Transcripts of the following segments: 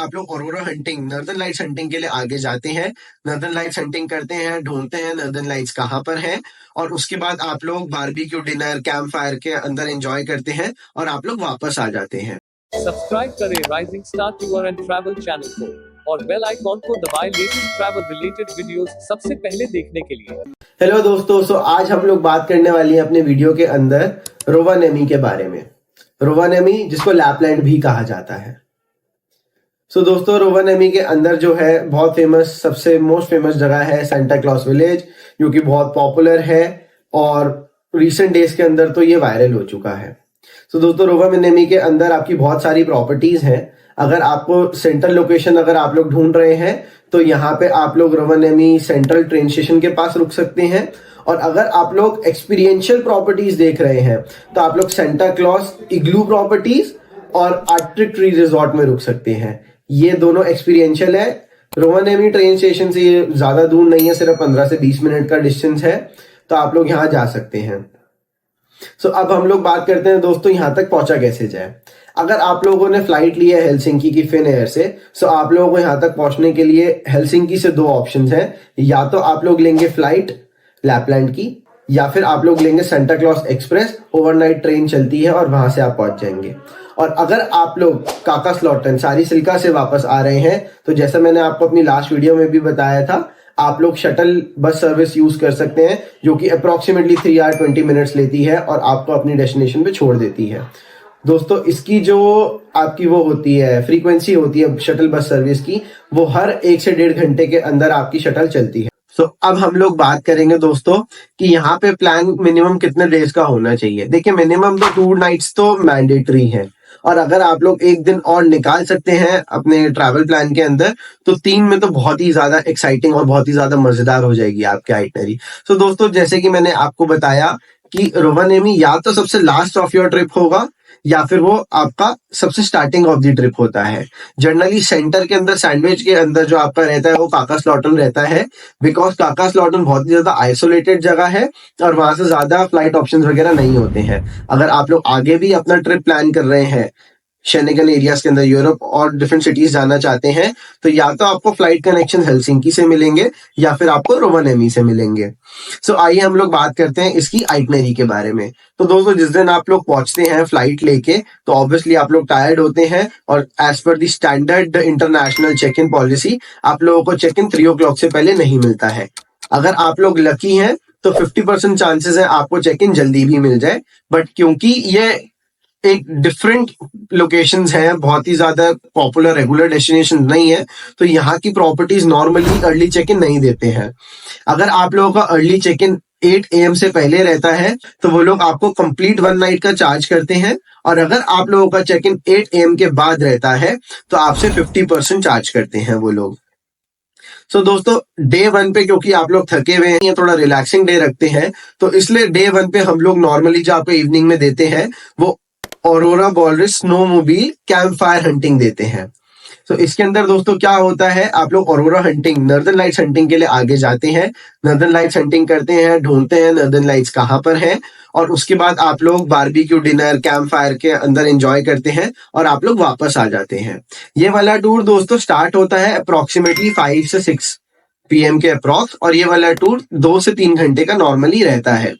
आप लोग aurora hunting, northern lights hunting के लिए आगे जाते हैं, नॉर्दर्न लाइट्स हंटिंग करते हैं, ढूंढते हैं नॉर्दर्न लाइट्स कहाँ पर है, और उसके बाद आप लोग बारबेक्यू डिनर कैंप फायर के अंदर एंजॉय करते हैं और आप लोग वापस आ जाते हैं। सब्सक्राइब करें rising star tour and travel channel को और बेल आइकॉन को दबाएं लेटेस्ट ट्रैवल रिलेटेड वीडियोस सबसे पहले देखने के लिए। हेलो दोस्तों, आज हम लोग बात करने वाली है अपने वीडियो के अंदर रोवानेमी के बारे में। रोवानेमी जिसको लैपलैंड भी कहा जाता है। दोस्तों, रोवानेमी के अंदर जो है बहुत फेमस, सबसे मोस्ट फेमस जगह है सेंटा क्लॉज विलेज, जो कि बहुत पॉपुलर है और रिसेंट डेज के अंदर तो ये वायरल हो चुका है। दोस्तों, रोवानेमी के अंदर आपकी बहुत सारी प्रॉपर्टीज हैं। अगर आपको सेंट्रल लोकेशन अगर आप लोग ढूंढ रहे हैं तो यहाँ पे आप लोग रोवानेमी सेंट्रल ट्रेन स्टेशन के पास रुक सकते हैं, और अगर आप लोग एक्सपीरियंशियल प्रॉपर्टीज देख रहे हैं तो आप लोग सेंटा क्लॉज इग्लू प्रॉपर्टीज और आर्टिक ट्री रिजॉर्ट में रुक सकते हैं। ये दोनों एक्सपीरियंशियल है। रोवानेमी ट्रेन स्टेशन से ये ज्यादा दूर नहीं है, सिर्फ 15 से 20 मिनट का डिस्टेंस है, तो आप लोग यहाँ जा सकते हैं। अब हम लोग बात करते हैं दोस्तों, यहाँ तक पहुंचा कैसे जाए। अगर आप लोगों ने फ्लाइट ली है हेलसिंकी की फिन एयर से, आप लोगों को यहाँ तक पहुंचने के लिए हेलसिंकी से दो ऑप्शन है। या तो आप लोग लेंगे फ्लाइट लैपलैंड की, या फिर आप लोग लेंगे Santa Claus express. Overnight train चलती है और वहां से आप पहुंच जाएंगे। और अगर आप लोग काकास्लॉटन सारीसिल्का से वापस आ रहे हैं तो जैसा मैंने आपको अपनी लास्ट वीडियो में भी बताया था, आप लोग शटल बस सर्विस यूज कर सकते हैं, जो कि अप्रोक्सीमेटली 3 आवर 20 मिनट्स लेती है और आपको अपनी डेस्टिनेशन पे छोड़ देती है। दोस्तों, इसकी जो आपकी वो होती है फ्रीक्वेंसी होती है शटल बस सर्विस की, वो हर 1 से 1.5 घंटे के अंदर आपकी शटल चलती है। अब हम लोग बात करेंगे दोस्तों कि यहाँ पे प्लान मिनिमम कितने डेज का होना चाहिए। देखिए, मिनिमम तो 2 नाइट्स तो मैंडेटरी है, और अगर आप लोग एक दिन और निकाल सकते हैं अपने ट्रैवल प्लान के अंदर तो 3 में तो बहुत ही ज्यादा एक्साइटिंग और बहुत ही ज्यादा मजेदार हो जाएगी आपकी आइटनरी। दोस्तों, जैसे कि मैंने आपको बताया कि रोवानेमी या तो सबसे लास्ट ऑफ योर ट्रिप होगा, या फिर वो आपका सबसे स्टार्टिंग ऑफ द ट्रिप होता है। जनरली सेंटर के अंदर, सैंडविच के अंदर जो आपका रहता है वो काकास्लॉटन रहता है, बिकॉज काकास्लॉटन बहुत ही ज्यादा आइसोलेटेड जगह है और वहां से ज्यादा फ्लाइट ऑप्शंस वगैरह नहीं होते हैं। अगर आप लोग आगे भी अपना ट्रिप प्लान कर रहे हैं शेनेगन एरियाज के अंदर, यूरोप और डिफरेंट सिटीज जाना चाहते हैं, तो या तो आपको फ्लाइट कनेक्शन हेलसिंकी से मिलेंगे या फिर आपको रोवानेमी से मिलेंगे। आइए हम लोग बात करते हैं इसकी आइटनरी के बारे में। दोस्तों, जिस दिन आप लोग पहुंचते हैं फ्लाइट लेके, तो ऑब्वियसली आप लोग टायर्ड होते हैं, और as per the standard international check in policy आप लोगों को चेक इन 3 o'clock से पहले नहीं मिलता है। अगर आप लोग लकी हैं तो 50% चांसेस है आपको चेक इन जल्दी भी मिल जाए, बट क्योंकि ये एक डिफरेंट लोकेशंस हैं, बहुत ही ज्यादा पॉपुलर रेगुलर डेस्टिनेशन नहीं है, तो यहाँ की properties normally early check in नहीं देते हैं। अगर आप लोगों का अर्ली चेक इन 8 AM से पहले रहता है तो वो लोग आपको कंप्लीट 1 नाइट का चार्ज करते हैं, और अगर आप लोगों का चेक इन 8 AM के बाद रहता है तो आपसे 50% चार्ज करते हैं वो लोग। दोस्तों, डे 1 पे क्योंकि आप लोग थके हुए हैं, थोड़ा रिलैक्सिंग डे रखते हैं, तो इसलिए डे 1 पे हम लोग नॉर्मली जो आपको इवनिंग में देते हैं वो aurora walrus snowmobile camp fire hunting देते हैं। इसके अंदर दोस्तों क्या होता है, आप लोग aurora hunting, northern lights hunting के लिए आगे जाते हैं, नॉर्दर्न लाइट्स हंटिंग करते हैं, ढूंढते हैं नॉर्दर्न लाइट्स कहाँ पर है, और उसके बाद आप लोग बारबेक्यू डिनर कैंप फायर के अंदर एंजॉय करते हैं और आप लोग वापस आ जाते हैं। ये वाला टूर दोस्तों स्टार्ट होता है अप्रोक्सीमेटली 5 से 6 PM के अप्रॉक्स, और ये वाला टूर 2 से 3 घंटे का नॉर्मली रहता है।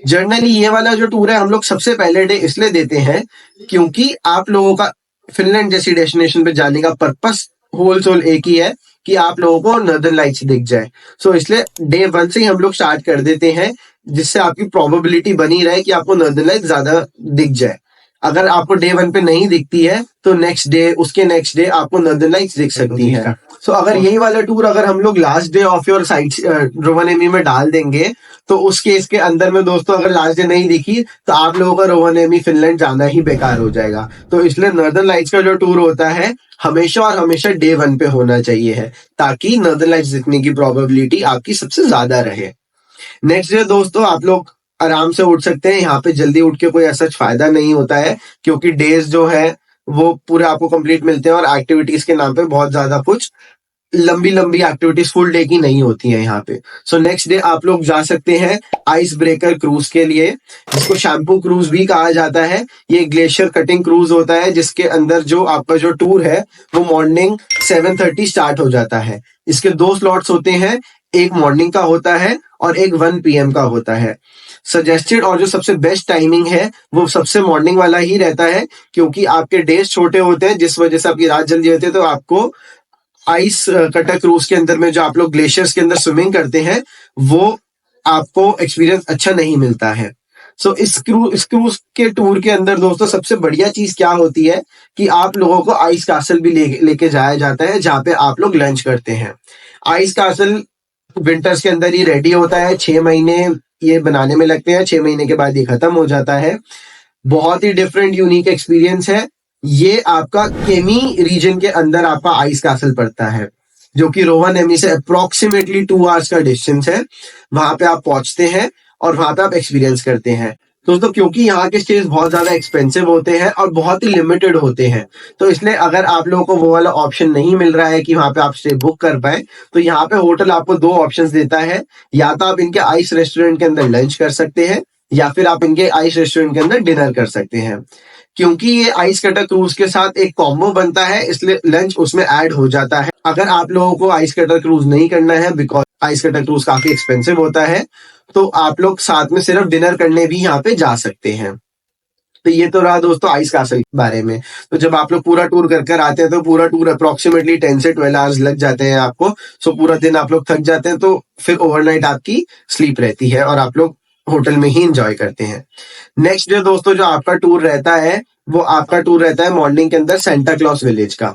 जनरली ये वाला जो टूर है हम लोग सबसे पहले डे इसलिए देते हैं क्योंकि आप लोगों का फिनलैंड जैसी डेस्टिनेशन पे जाने का पर्पस होल सोल एक ही है कि आप लोगों को नॉर्दर्न लाइट्स दिख जाए। इसलिए डे 1 से ही हम लोग स्टार्ट कर देते हैं, जिससे आपकी प्रोबेबिलिटी बनी रहे कि आपको नॉर्दर्न लाइट्स ज्यादा दिख जाए। अगर आपको डे 1 पे नहीं दिखती है तो नेक्स्ट डे, उसके नेक्स्ट डे आपको नॉर्दर्न लाइट्स दिख सकती है। अगर यही वाला टूर अगर हम लोग last day of your site Rovaniemi में डाल देंगे तो उस केस के अंदर में दोस्तों अगर लास्ट डे नहीं दिखी तो आप लोगों का रोवानेमी फिनलैंड जाना ही बेकार हो जाएगा। तो इसलिए नॉर्दर्न लाइट्स का जो टूर होता है हमेशा और हमेशा डे 1 पे होना चाहिए है, ताकि नॉर्दर्न लाइट्स दिखने की प्रोबेबिलिटी आपकी सबसे ज्यादा रहे। नेक्स्ट डे दोस्तों आप लोग आराम से उठ सकते हैं। यहाँ पे जल्दी उठ के कोई ऐसा फायदा नहीं होता है, क्योंकि डेज जो है वो पूरे आपको कंप्लीट मिलते हैं और एक्टिविटीज के नाम पे बहुत ज्यादा कुछ लंबी लंबी एक्टिविटीज फुल डे की नहीं होती हैं यहाँ पे। सो नेक्स्ट डे आप लोग जा सकते हैं आइस ब्रेकर क्रूज के लिए, जिसको शैम्पू क्रूज भी कहा जाता है। ये ग्लेशियर कटिंग क्रूज होता है, जिसके अंदर जो आपका जो टूर है वो मॉर्निंग 7:30 स्टार्ट हो जाता है। इसके 2 स्लॉट्स होते हैं, एक मॉर्निंग का होता है और एक 1 PM का होता है। सजेस्टेड और जो सबसे बेस्ट टाइमिंग है वो सबसे मॉर्निंग वाला ही रहता है, क्योंकि आपके डेज छोटे होते हैं जिस वजह से आपकी रात जल्दी होती है, तो आपको आइस कटर क्रूज के अंदर में जो आप लोग ग्लेशियर्स के अंदर स्विमिंग करते हैं वो आपको एक्सपीरियंस अच्छा नहीं मिलता है। सो इस क्रूज के टूर के अंदर दोस्तों सबसे बढ़िया चीज क्या होती है कि आप लोगों को आइस कासल भी लेके जाया जाता है, जहां पे आप लोग लंच करते हैं। आइस कासल विंटर्स के अंदर ही रेडी होता है, 6 महीने ये बनाने में लगते हैं, 6 महीने के बाद ये खत्म हो जाता है। बहुत ही डिफरेंट यूनिक एक्सपीरियंस है। ये आपका केमी रीजन के अंदर आपका आइस कैसल पड़ता है, जो कि रोवानेमी से अप्रोक्सीमेटली 2 आवर्स का डिस्टेंस है। वहां पे आप पहुंचते हैं और वहां पे आप एक्सपीरियंस करते हैं। दोस्तों क्योंकि यहाँ के स्टेज बहुत ज्यादा एक्सपेंसिव होते हैं और बहुत ही लिमिटेड होते हैं, तो इसलिए अगर आप लोगों को वो वाला ऑप्शन नहीं मिल रहा है कि वहां पे आप स्टे बुक कर पाए, तो यहाँ पे होटल आपको 2 ऑप्शंस देता है। या तो आप इनके आइस रेस्टोरेंट के अंदर लंच कर सकते हैं, या फिर आप इनके आइस रेस्टोरेंट के अंदर डिनर कर सकते हैं। क्योंकि ये आइस कटर क्रूज के साथ एक कॉम्बो बनता है, इसलिए लंच उसमें ऐड हो जाता है। अगर आप लोगों को आइस कटर क्रूज नहीं करना है, बिकॉज आइस कटर क्रूज काफी एक्सपेंसिव होता है, तो आप लोग साथ में सिर्फ डिनर करने भी यहाँ पे जा सकते हैं। तो ये तो रहा दोस्तों आइस कासल के बारे में। तो जब आप लोग पूरा टूर कर कर आते हैं तो पूरा टूर अप्रोक्सीमेटली 10 से 12 आवर्स लग जाते हैं आपको। सो पूरा दिन आप लोग थक जाते हैं, तो फिर ओवरनाइट आपकी स्लीप रहती है और आप लोग होटल में ही इंजॉय करते हैं। नेक्स्ट डे दोस्तों जो आपका टूर रहता है वो आपका टूर रहता है मॉर्निंग के अंदर सेंटा क्लॉज विलेज का।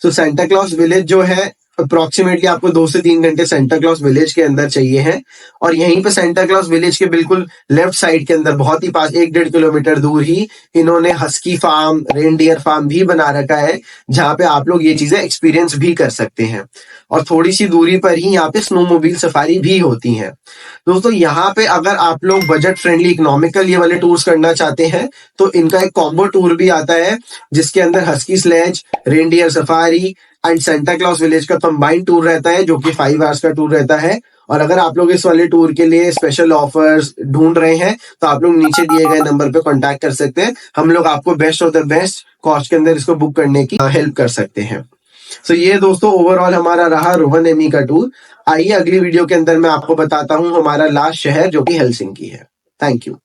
तो सेंटा क्लॉज विलेज जो है अप्रोक्सीमेटली आपको 2 से 3 घंटे सेंटा क्लॉज विलेज के अंदर चाहिए हैं। और यहीं पे सेंटा क्लॉज विलेज के बिल्कुल लेफ्ट साइड के अंदर बहुत ही पास 1-1.5 किलोमीटर दूर ही इन्होंने हस्की फार्म, रेनडियर फार्म भी बना रखा है, जहां पे आप लोग ये चीजें एक्सपीरियंस भी कर सकते हैं। और थोड़ी सी दूरी पर ही यहाँ पे स्नोमोबाइल सफारी भी होती है। दोस्तों यहाँ पे अगर आप लोग बजट फ्रेंडली इकोनॉमिकल ये वाले टूर्स करना चाहते हैं, तो इनका एक कॉम्बो टूर भी आता है, जिसके अंदर husky sledge, reindeer safari and Santa Claus village का कंबाइंड टूर रहता है, जो कि 5 आवर्स का टूर रहता है। और अगर आप लोग इस वाले टूर के लिए स्पेशल ऑफर्स ढूंढ रहे हैं, तो आप लोग नीचे दिए गए नंबर पे कांटेक्ट कर सकते हैं। हम लोग आपको best of the best cost के अंदर इसको बुक करने की हेल्प कर सकते हैं। सो ये दोस्तों ओवरऑल हमारा रहा रोवानेमी का टूर। आइए अगली वीडियो के अंदर मैं आपको बताता हूँ हमारा लास्ट शहर, जो कि हेलसिंकी है। Thank you.